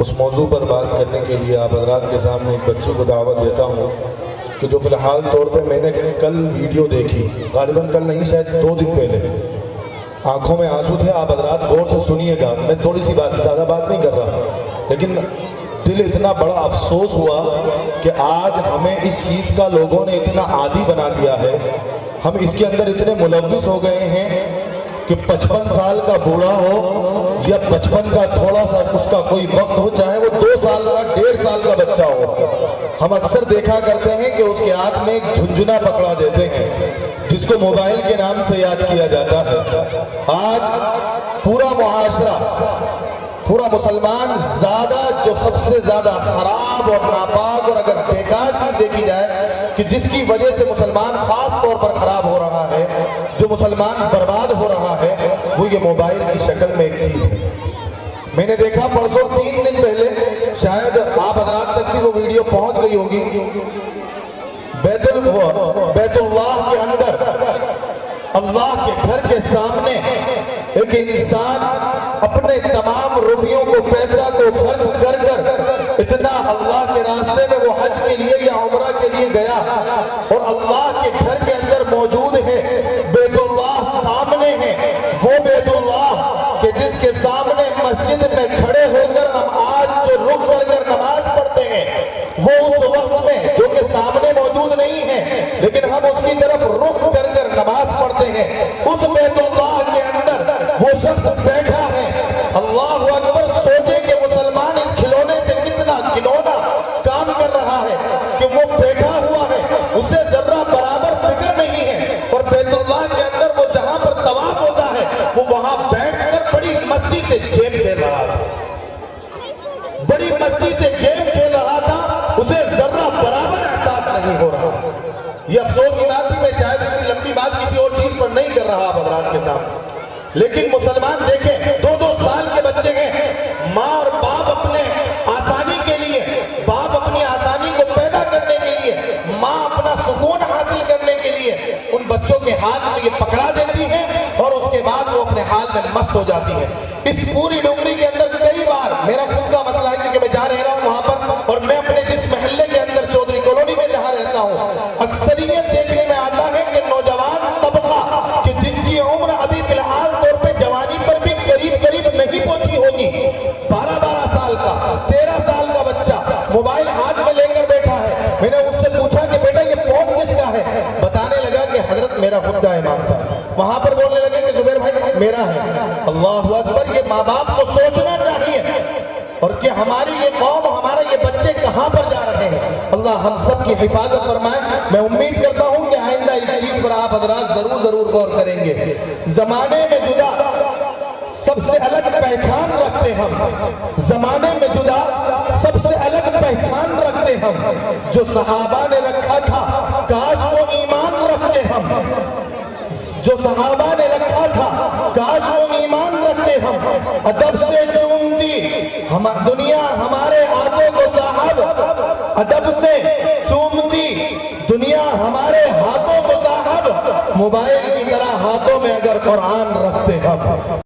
اس موضوع پر بات کرنے کے لیے آپ حضرات کے سامنے ایک بچی کو دعوت دیتا ہوں کہ جو فی الحال طور پہ میں نے کل ویڈیو دیکھی، غالباً کل نہیں شاید 2 دن پہلے، آنکھوں میں آنسو تھے۔ آپ حضرات غور سے سنیے گا، میں تھوڑی سی بات، زیادہ بات نہیں کر رہا، لیکن دل اتنا بڑا افسوس ہوا کہ آج ہمیں اس چیز کا لوگوں نے اتنا عادی بنا دیا ہے، ہم اس کے اندر اتنے ملوث ہو گئے ہیں کہ 55 سال کا بوڑھا ہو یا 55 کا تھوڑا سا اس کا کوئی وقت ہو، چاہے وہ 2 سال کا 1.5 سال کا بچہ ہو، ہم اکثر دیکھا کرتے ہیں کہ اس کے ہاتھ میں ایک جھنجھنا پکڑا دیتے ہیں جس کو موبائل کے نام سے یاد کیا جاتا ہے۔ آج پورا معاشرہ، پورا مسلمان زیادہ، جو سب سے زیادہ خراب اور ناپاک اور اگر بیکار چیز دیکھی جائے کہ جس کی وجہ سے مسلمان خاص طور پر خراب ہو رہا ہے، جو مسلمان برباد ہو رہا ہے، وہ یہ موبائل کی شکل میں ایک چیز ہے۔ میں نے دیکھا پرسوں 3 دن پہلے، شاید آپ حضرات تک بھی وہ ویڈیو پہنچ گئی ہوگی، بیت اللہ کے اندر، اللہ کے گھر کے سامنے ایک انسان اپنے تمام روپیوں کو، پیسہ کو خرچ کر کر اتنا اللہ کے راستے میں وہ حج کے لیے یا عمرہ کے لیے گیا اور اللہ کے گھر کے اندر موجود ہے، بیت اللہ سامنے ہے، وہ بیت اللہ کہ جس کے سامنے مسجد میں کھڑے ہو کر ہم آج جو رک کر نماز پڑھتے ہیں، وہ اس وقت میں جو کہ سامنے موجود نہیں ہے لیکن ہم اس کی طرف رک کر نماز پڑھتے ہیں، اس بیت اللہ کے اندر وہ شخص بیٹھا ہے۔ اللہ اکبر! سوچیں کہ مسلمان اس کھلونے سے کتنا گھنونا کام کر رہا ہے کہ وہ بیٹھا ہوا ہے، اسے ذرہ برابر فکر نہیں ہے، اور بیت اللہ کے اندر وہ جہاں پر طواف ہوتا ہے وہ وہاں بیٹھ کر بڑی مستی سے گیم کھیل رہا تھا، بڑی مستی سے گیم کھیل رہا تھا، اسے ذرہ برابر احساس نہیں ہو رہا۔ یہ افسوس کی بات تھی، میں شاید اتنی لمبی بات کسی اور چیز پر نہیں کر رہا آپ حضرات کے سامنے، لیکن مسلمان دیکھیں 2-2 سال کے بچے ہیں، ماں اور باپ اپنے آسانی کے لیے، باپ اپنی آسانی کو پیدا کرنے کے لیے، ماں اپنا سکون حاصل کرنے کے لیے ان بچوں کے ہاتھ میں یہ پکڑا دیتی ہے اور اس کے بعد وہ اپنے حال میں مست ہو جاتی ہے۔ اس پوری ڈوگری کے اندر کئی بار میرا خود کا مسئلہ ہے کہ میں جہاں رہ رہا ہوں وہاں پر، اور میں اپنے جس محلے کے اندر چودھری کالونی میں جہاں رہتا ہوں، اکثریت دیکھنے میں آتا ہے کہ نوجوان طبقہ کہ جن کی عمر ابھی فی الحال طور پہ جوانی پر بھی قریب نہیں پہنچی ہوگی، 12 سال کا 13 سال کا بچہ موبائل ہاتھ میں لے کر بیٹھا ہے۔ میں نے اس سے پوچھا کہ بیٹا یہ فون کس کا ہے؟ بتانے لگا کہ حضرت میرا خود کا ہے امام صاحب۔ وہاں پر بولنے لگے کہ زبیر بھائی میرا ہے۔ اللہ اکبر! یہ ماں باپ کو سوچنا چاہیے اور کہ ہماری یہ قوم، ہمارا یہ بچے کہاں پر جا رہے ہیں۔ اللہ ہم سب کی حفاظت فرمائے۔ میں امید کرتا ہوں کہ آئندہ اس چیز پر آپ حضرات ضرور غور کریں گے۔ زمانے میں جدا سب سے الگ پہچان رکھتے ہم، زمانے میں جدا سب سے الگ پہچان رکھتے ہم، جو صحابہ نے رکھا تھا کاش وہ ایمان رکھتے ہم، جو صحابہ نے رکھا تھا کاش وہ ایمان رکھتے ہم۔ ادب سے چومتی دنیا ہمارے ہاتھوں کو صاحب، ادب سے چومتی دنیا ہمارے ہاتھوں کو صاحب، موبائل کی طرح ہاتھوں میں اگر قرآن رکھتے ہم۔